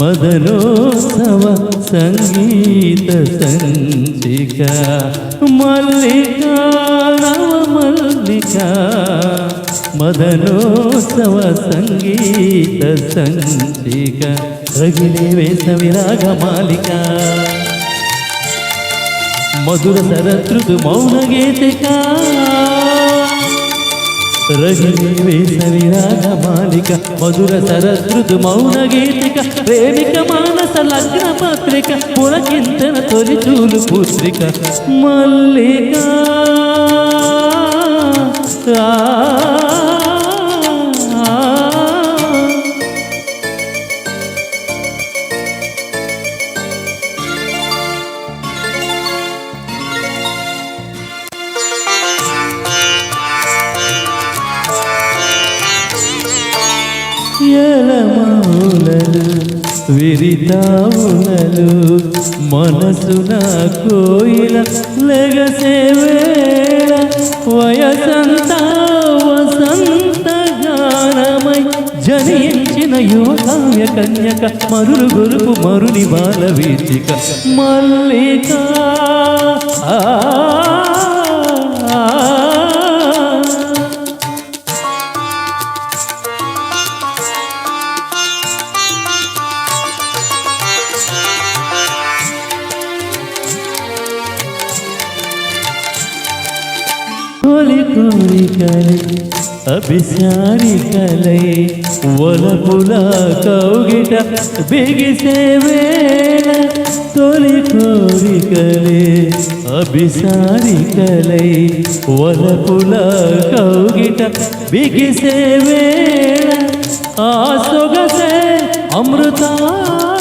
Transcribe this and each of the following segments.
మదనోత్సవ సంగీత సంచిక మల్లిక నవ మల్లిక మదనోత్సవ సంగీత సంచిక రగిలే వేసవి రాగమాలిక మధుర శరతృతు మౌన గీతిక రగిలే వేసవి రాగమాలిక మధుర శరతృతు మౌన గీతిక ప్రేమిక మానస లగ్న పత్రిక పులకింతన తొలి చూలు పుత్రిక మల్లిక ఎలమౌలలు విరితావులలు మనసున కోయిల లెగసే వేళ వయసంతా వసంత గానమై జనించిన యువకావ్య కన్యక మరులు గొలుపు మరుని బాల వీచిక మల్లిక తొలి కోరికలై అభిసారికలై వలపుల కౌగిట బిగిసే వేళ తొలి కోరికలే అభిసారికలై వలపుల కౌగిట బిగిసే వేళ ఆ సొగసే అమృతాభిషేకమై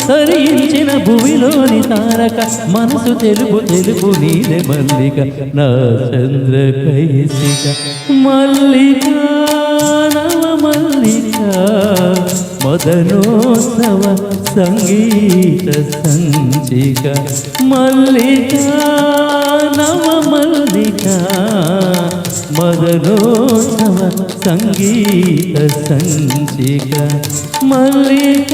తరించిన భూమిలోని తారక మనసు తెలుపు తెలుపు నీలే మల్లిక నా చంద్ర కైసిక మల్లిక నవ మల్లిక మదనోత్సవ సంగీత సంచిక మల్లిక నవ మల్లిక మదనోత్సవ సంగీత సంచిక మల్లిక